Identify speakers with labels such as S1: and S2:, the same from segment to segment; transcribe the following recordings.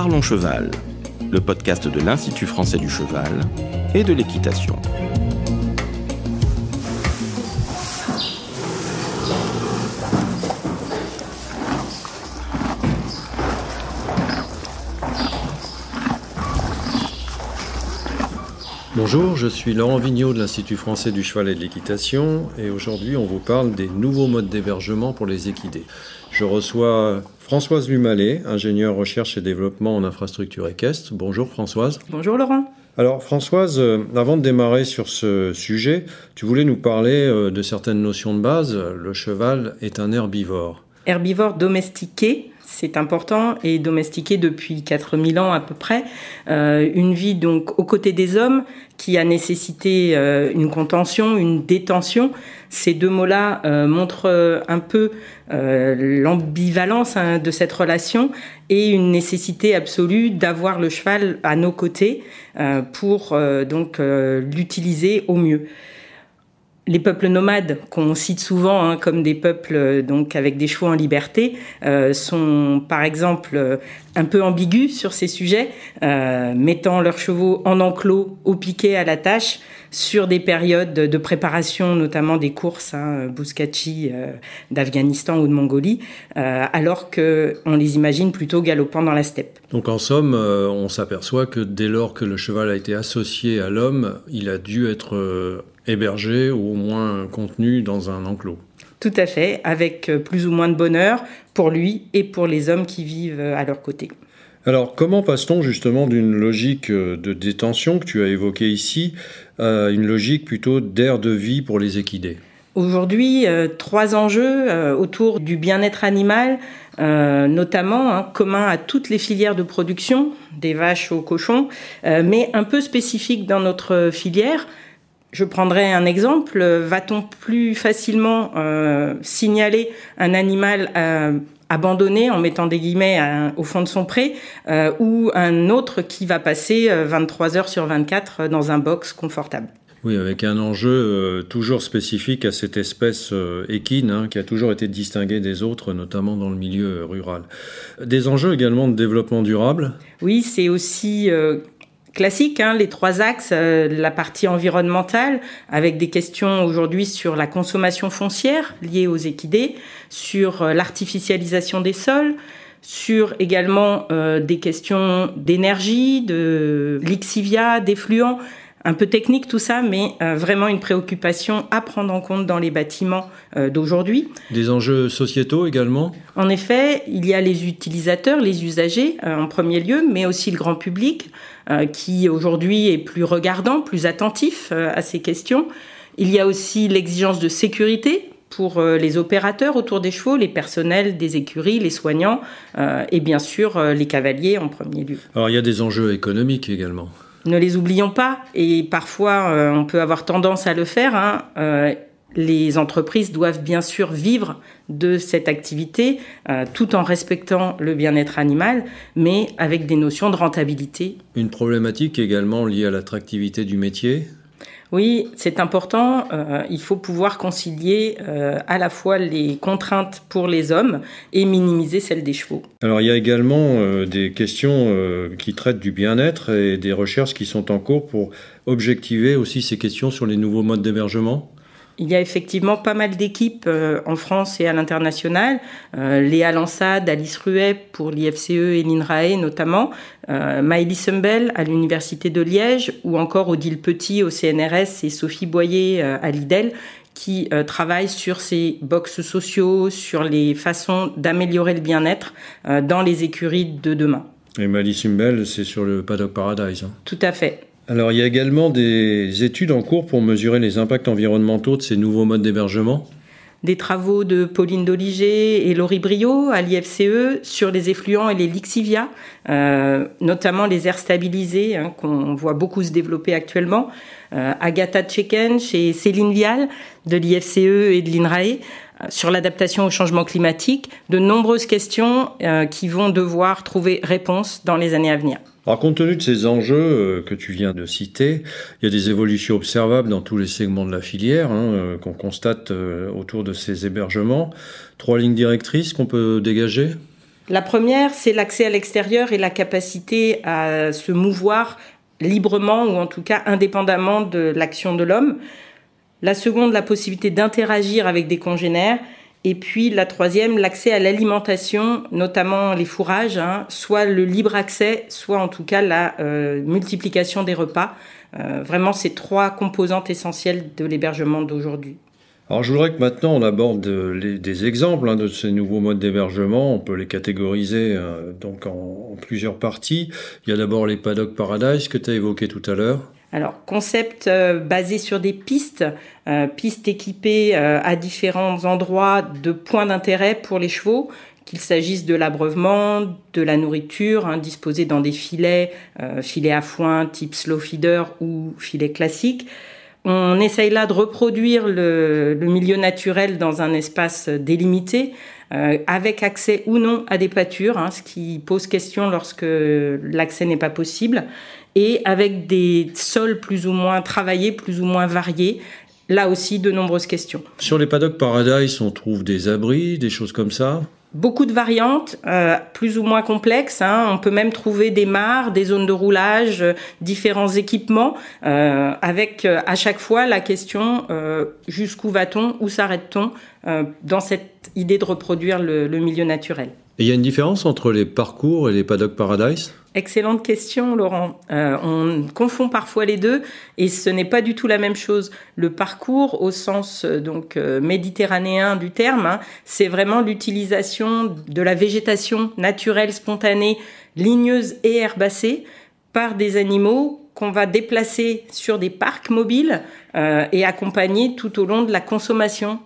S1: Parlons Cheval, le podcast de l'Institut français du cheval et de l'équitation.
S2: Bonjour, je suis Laurent Vigneault de l'Institut français du cheval et de l'équitation et aujourd'hui on vous parle des nouveaux modes d'hébergement pour les équidés. Je reçois Françoise Lumalet, ingénieure recherche et développement en infrastructure équestre. Bonjour Françoise.
S3: Bonjour Laurent.
S2: Alors Françoise, avant de démarrer sur ce sujet, tu voulais nous parler de certaines notions de base. Le cheval est un herbivore.
S3: Herbivore domestiqué. C'est important et domestiqué depuis 4000 ans à peu près. Une vie donc aux côtés des hommes qui a nécessité une contention, une détention. Ces deux mots-là montrent un peu l'ambivalence de cette relation et une nécessité absolue d'avoir le cheval à nos côtés pour l'utiliser au mieux. Les peuples nomades, qu'on cite souvent comme des peuples donc avec des chevaux en liberté, sont par exemple un peu ambigus sur ces sujets, mettant leurs chevaux en enclos, au piquet, à la tâche, sur des périodes de préparation, notamment des courses, Buzkashi d'Afghanistan ou de Mongolie, alors qu'on les imagine plutôt galopant dans la steppe.
S2: Donc en somme, on s'aperçoit que dès lors que le cheval a été associé à l'homme, il a dû être hébergé ou au moins contenu dans un enclos.
S3: Tout à fait, avec plus ou moins de bonheur pour lui et pour les hommes qui vivent à leur côté.
S2: Alors, comment passe-t-on justement d'une logique de détention que tu as évoquée ici à une logique plutôt d'aire de vie pour les équidés ?
S3: Aujourd'hui, 3 enjeux autour du bien-être animal, notamment communs à toutes les filières de production, des vaches aux cochons, mais un peu spécifiques dans notre filière. Je prendrai un exemple. Va-t-on plus facilement signaler un animal abandonné, en mettant des guillemets, au fond de son pré, ou un autre qui va passer 23 heures sur 24 dans un box confortable?
S2: Oui, avec un enjeu toujours spécifique à cette espèce équine qui a toujours été distinguée des autres, notamment dans le milieu rural. Des enjeux également de développement durable ?
S3: Oui, c'est aussi classique, les 3 axes, la partie environnementale, avec des questions aujourd'hui sur la consommation foncière liée aux équidés, sur l'artificialisation des sols, sur également des questions d'énergie, de lixivia, d'effluents, un peu technique tout ça, mais vraiment une préoccupation à prendre en compte dans les bâtiments d'aujourd'hui.
S2: Des enjeux sociétaux également ?
S3: En effet, il y a les utilisateurs, les usagers en premier lieu, mais aussi le grand public qui aujourd'hui est plus regardant, plus attentif à ces questions. Il y a aussi l'exigence de sécurité pour les opérateurs autour des chevaux, les personnels des écuries, les soignants et bien sûr les cavaliers en premier lieu.
S2: Alors il y a des enjeux économiques également.
S3: Ne les oublions pas, et parfois on peut avoir tendance à le faire. Les entreprises doivent bien sûr vivre de cette activité tout en respectant le bien-être animal, mais avec des notions de rentabilité.
S2: Une problématique également liée à l'attractivité du métier ?
S3: Oui, c'est important. Il faut pouvoir concilier à la fois les contraintes pour les hommes et minimiser celles des chevaux.
S2: Alors il y a également des questions qui traitent du bien-être et des recherches qui sont en cours pour objectiver aussi ces questions sur les nouveaux modes d'hébergement.
S3: Il y a effectivement pas mal d'équipes en France et à l'international. Léa Lansade, Alice Ruet pour l'IFCE et l'INRAE notamment, Maëlys Sembel à l'Université de Liège ou encore Odile Petit au CNRS et Sophie Boyer à l'IDEL qui travaillent sur ces box sociaux, sur les façons d'améliorer le bien-être dans les écuries de demain.
S2: Et Maëlys Sembel, c'est sur le Paddock Paradise.
S3: Tout à fait.
S2: Alors, il y a également des études en cours pour mesurer les impacts environnementaux de ces nouveaux modes d'hébergement.
S3: Des travaux de Pauline Doliger et Laurie Briot à l'IFCE sur les effluents et les lixivia, notamment les aires stabilisées qu'on voit beaucoup se développer actuellement. Agatha Tcheken chez Céline Vial de l'IFCE et de l'INRAE sur l'adaptation au changement climatique. De nombreuses questions qui vont devoir trouver réponse dans les années à venir.
S2: Alors, compte tenu de ces enjeux que tu viens de citer, il y a des évolutions observables dans tous les segments de la filière qu'on constate autour de ces hébergements. 3 lignes directrices qu'on peut dégager ?
S3: La première, c'est l'accès à l'extérieur et la capacité à se mouvoir librement ou en tout cas indépendamment de l'action de l'homme. La seconde, la possibilité d'interagir avec des congénères. Et puis la troisième, l'accès à l'alimentation, notamment les fourrages, soit le libre accès, soit en tout cas la multiplication des repas. Vraiment, ces trois composantes essentielles de l'hébergement d'aujourd'hui.
S2: Alors je voudrais que maintenant on aborde des exemples de ces nouveaux modes d'hébergement. On peut les catégoriser donc en plusieurs parties. Il y a d'abord les Paddock Paradise que tu as évoqué tout à l'heure.
S3: Alors, concept basé sur des pistes équipées à différents endroits de points d'intérêt pour les chevaux, qu'il s'agisse de l'abreuvement, de la nourriture, disposée dans des filets à foin type slow feeder ou filets classiques. On essaye là de reproduire le milieu naturel dans un espace délimité, avec accès ou non à des pâtures, ce qui pose question lorsque l'accès n'est pas possible, et avec des sols plus ou moins travaillés, plus ou moins variés. Là aussi, de nombreuses questions.
S2: Sur les Paddock Paradise, on trouve des abris, des choses comme ça ?
S3: Beaucoup de variantes, plus ou moins complexes. On peut même trouver des mares, des zones de roulage, différents équipements, avec à chaque fois la question jusqu'où va-t-on, où s'arrête-t-on dans cette idée de reproduire le milieu naturel.
S2: Et il y a une différence entre les parcours et les Paddock Paradise ?
S3: Excellente question, Laurent. On confond parfois les deux et ce n'est pas du tout la même chose. Le parcours, au sens méditerranéen du terme, c'est vraiment l'utilisation de la végétation naturelle, spontanée, ligneuse et herbacée par des animaux qu'on va déplacer sur des parcs mobiles et accompagner tout au long de la consommation.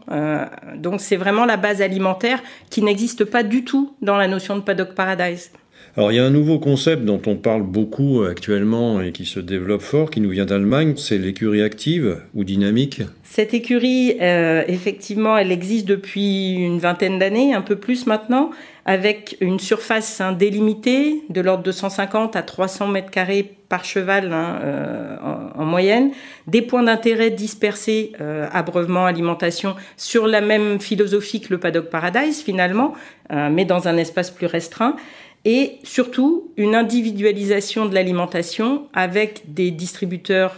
S3: Donc c'est vraiment la base alimentaire qui n'existe pas du tout dans la notion de Paddock Paradise.
S2: Alors il y a un nouveau concept dont on parle beaucoup actuellement et qui se développe fort, qui nous vient d'Allemagne, c'est l'écurie active ou dynamique.
S3: Cette écurie, effectivement, elle existe depuis une vingtaine d'années, un peu plus maintenant, avec une surface délimitée de l'ordre de 150 à 300 mètres carrés par cheval en moyenne, des points d'intérêt dispersés, abreuvement, alimentation, sur la même philosophie que le Paddock Paradise finalement, mais dans un espace plus restreint. Et surtout, une individualisation de l'alimentation avec des distributeurs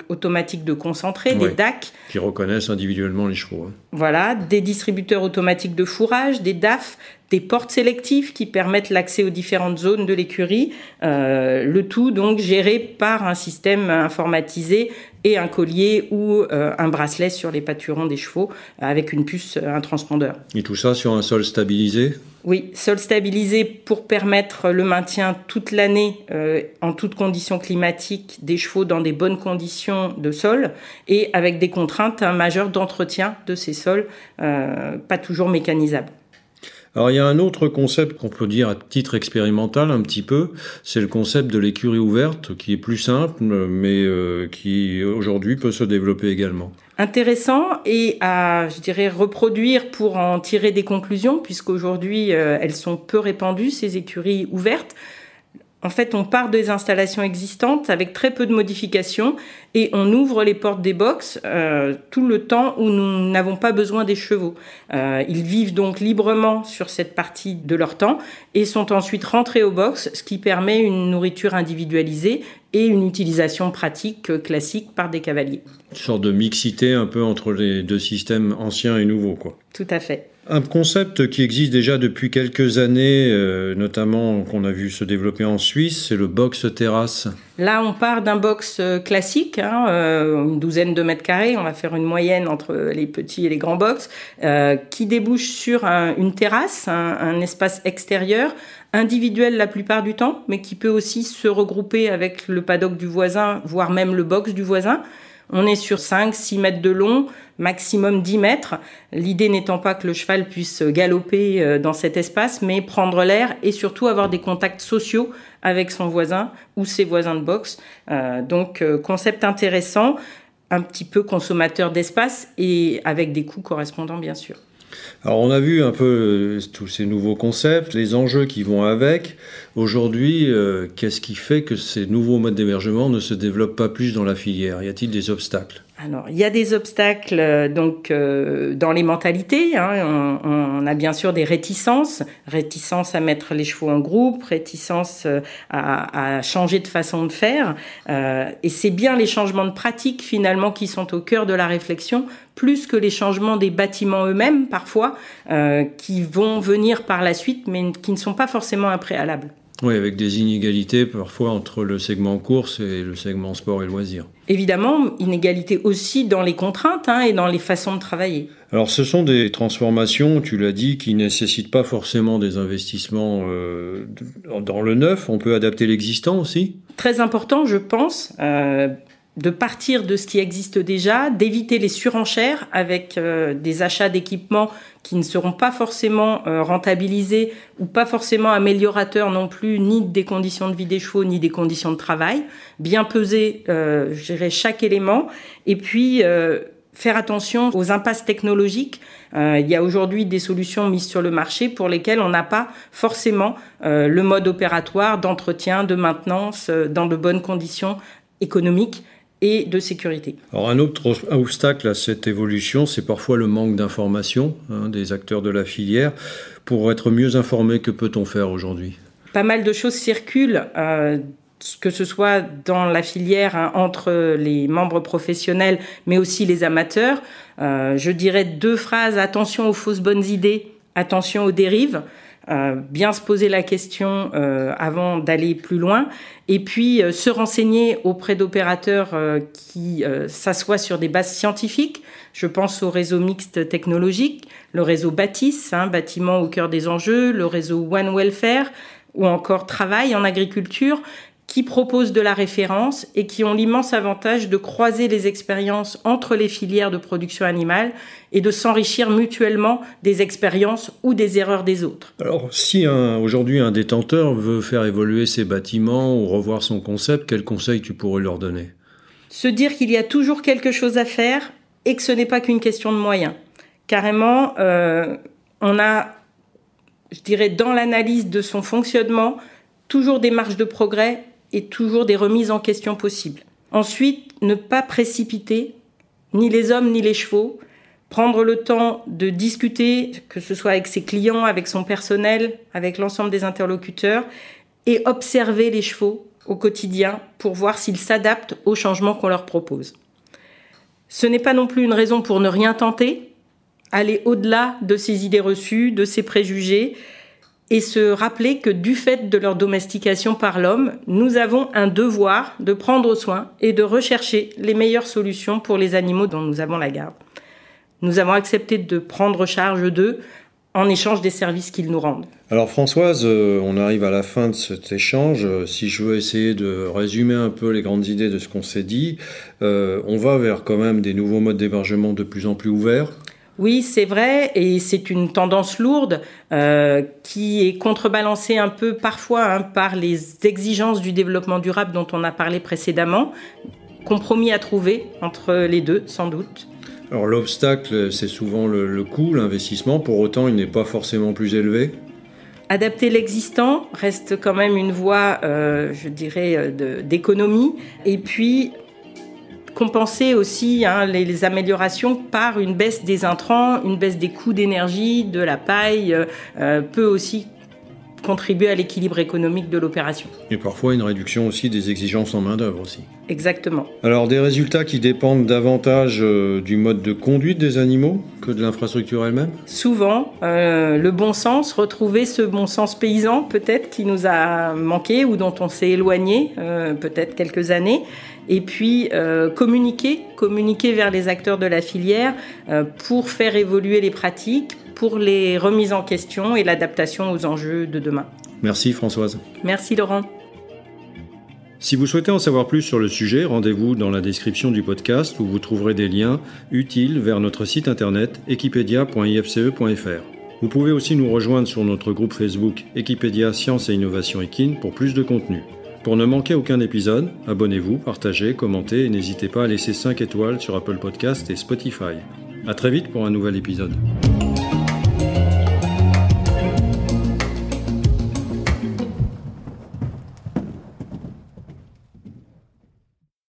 S3: automatiques de concentré, des DAC.
S2: Qui reconnaissent individuellement les chevaux.
S3: Voilà, des distributeurs automatiques de fourrage, des DAF, des portes sélectives qui permettent l'accès aux différentes zones de l'écurie. Le tout donc géré par un système informatisé et un collier ou un bracelet sur les pâturons des chevaux avec une puce, un transpondeur.
S2: Et tout ça sur un sol stabilisé ?
S3: Oui, sol stabilisé pour permettre le maintien toute l'année en toutes conditions climatiques des chevaux dans des bonnes conditions de sol et avec des contraintes majeures d'entretien de ces sols, pas toujours mécanisables.
S2: Alors il y a un autre concept qu'on peut dire à titre expérimental un petit peu, c'est le concept de l'écurie ouverte qui est plus simple mais qui aujourd'hui peut se développer également.
S3: Intéressant et à, je dirais, reproduire pour en tirer des conclusions puisqu'aujourd'hui elles sont peu répandues, ces écuries ouvertes. En fait, on part des installations existantes avec très peu de modifications et on ouvre les portes des box tout le temps où nous n'avons pas besoin des chevaux. Ils vivent donc librement sur cette partie de leur temps et sont ensuite rentrés aux box, ce qui permet une nourriture individualisée et une utilisation pratique classique par des cavaliers.
S2: Une sorte de mixité un peu entre les deux systèmes anciens et nouveaux, quoi.
S3: Tout à fait.
S2: Un concept qui existe déjà depuis quelques années, notamment qu'on a vu se développer en Suisse, c'est le box terrasse.
S3: Là, on part d'un box classique, une douzaine de mètres carrés. On va faire une moyenne entre les petits et les grands box, qui débouche sur une terrasse, un espace extérieur, individuel la plupart du temps, mais qui peut aussi se regrouper avec le paddock du voisin, voire même le box du voisin. On est sur 5-6 mètres de long, maximum 10 mètres. L'idée n'étant pas que le cheval puisse galoper dans cet espace, mais prendre l'air et surtout avoir des contacts sociaux avec son voisin ou ses voisins de boxe. Donc, concept intéressant, un petit peu consommateur d'espace et avec des coûts correspondants, bien sûr.
S2: Alors on a vu un peu tous ces nouveaux concepts, les enjeux qui vont avec. Aujourd'hui, qu'est-ce qui fait que ces nouveaux modes d'hébergement ne se développent pas plus dans la filière ? Y a-t-il des obstacles ?
S3: Alors, il y a des obstacles dans les mentalités. On a bien sûr des réticences à mettre les chevaux en groupe, réticences à changer de façon de faire. Et c'est bien les changements de pratique finalement qui sont au cœur de la réflexion, plus que les changements des bâtiments eux-mêmes parfois, qui vont venir par la suite, mais qui ne sont pas forcément un préalable.
S2: Oui, avec des inégalités parfois entre le segment course et le segment sport et loisirs.
S3: Évidemment, inégalités aussi dans les contraintes et dans les façons de travailler.
S2: Alors ce sont des transformations, tu l'as dit, qui ne nécessitent pas forcément des investissements dans le neuf. On peut adapter l'existant aussi.
S3: Très important, je pense, de partir de ce qui existe déjà, d'éviter les surenchères avec des achats d'équipements qui ne seront pas forcément rentabilisés ou pas forcément améliorateurs non plus, ni des conditions de vie des chevaux, ni des conditions de travail. Bien peser, je dirais, chaque élément. Et puis, faire attention aux impasses technologiques. Il y a aujourd'hui des solutions mises sur le marché pour lesquelles on n'a pas forcément le mode opératoire d'entretien, de maintenance dans de bonnes conditions économiques et de sécurité.
S2: Alors un autre obstacle à cette évolution, c'est parfois le manque d'information des acteurs de la filière. Pour être mieux informés, que peut-on faire aujourd'hui ?
S3: Pas mal de choses circulent, que ce soit dans la filière entre les membres professionnels, mais aussi les amateurs. Je dirais 2 phrases: attention aux fausses bonnes idées, attention aux dérives. Bien se poser la question avant d'aller plus loin, et puis se renseigner auprès d'opérateurs qui s'assoient sur des bases scientifiques. Je pense au réseau mixte technologique, le réseau Bâtisse, bâtiment au cœur des enjeux, le réseau One Welfare, ou encore Travail en agriculture, qui proposent de la référence et qui ont l'immense avantage de croiser les expériences entre les filières de production animale et de s'enrichir mutuellement des expériences ou des erreurs des autres.
S2: Alors, si aujourd'hui un détenteur veut faire évoluer ses bâtiments ou revoir son concept, quels conseils tu pourrais leur donner ?
S3: Se dire qu'il y a toujours quelque chose à faire et que ce n'est pas qu'une question de moyens. Carrément, on a, je dirais, dans l'analyse de son fonctionnement, toujours des marges de progrès et toujours des remises en question possibles. Ensuite, ne pas précipiter ni les hommes ni les chevaux, prendre le temps de discuter, que ce soit avec ses clients, avec son personnel, avec l'ensemble des interlocuteurs, et observer les chevaux au quotidien pour voir s'ils s'adaptent aux changements qu'on leur propose. Ce n'est pas non plus une raison pour ne rien tenter, aller au-delà de ces idées reçues, de ces préjugés, et se rappeler que du fait de leur domestication par l'homme, nous avons un devoir de prendre soin et de rechercher les meilleures solutions pour les animaux dont nous avons la garde. Nous avons accepté de prendre charge d'eux en échange des services qu'ils nous rendent.
S2: Alors Françoise, on arrive à la fin de cet échange. Si je veux essayer de résumer un peu les grandes idées de ce qu'on s'est dit, on va vers quand même des nouveaux modes d'hébergement de plus en plus ouverts.
S3: Oui, c'est vrai, et c'est une tendance lourde qui est contrebalancée un peu parfois par les exigences du développement durable dont on a parlé précédemment. Compromis à trouver entre les deux, sans doute.
S2: Alors l'obstacle, c'est souvent le coût, l'investissement. Pour autant, il n'est pas forcément plus élevé.
S3: Adapter l'existant reste quand même une voie, je dirais, d'économie. Et puis compenser aussi les améliorations par une baisse des intrants, une baisse des coûts d'énergie, de la paille, peut aussi contribuer à l'équilibre économique de l'opération.
S2: Et parfois une réduction aussi des exigences en main-d'œuvre aussi.
S3: Exactement.
S2: Alors des résultats qui dépendent davantage du mode de conduite des animaux que de l'infrastructure elle-même ?
S3: Souvent, le bon sens, retrouver ce bon sens paysan peut-être qui nous a manqué ou dont on s'est éloigné peut-être quelques années. Et puis communiquer vers les acteurs de la filière pour faire évoluer les pratiques, pour les remises en question et l'adaptation aux enjeux de demain.
S2: Merci Françoise.
S3: Merci Laurent.
S2: Si vous souhaitez en savoir plus sur le sujet, rendez-vous dans la description du podcast où vous trouverez des liens utiles vers notre site internet equipedia.ifce.fr. Vous pouvez aussi nous rejoindre sur notre groupe Facebook Equipedia Sciences et Innovation Équine pour plus de contenu. Pour ne manquer aucun épisode, abonnez-vous, partagez, commentez et n'hésitez pas à laisser 5 étoiles sur Apple Podcasts et Spotify. À très vite pour un nouvel épisode.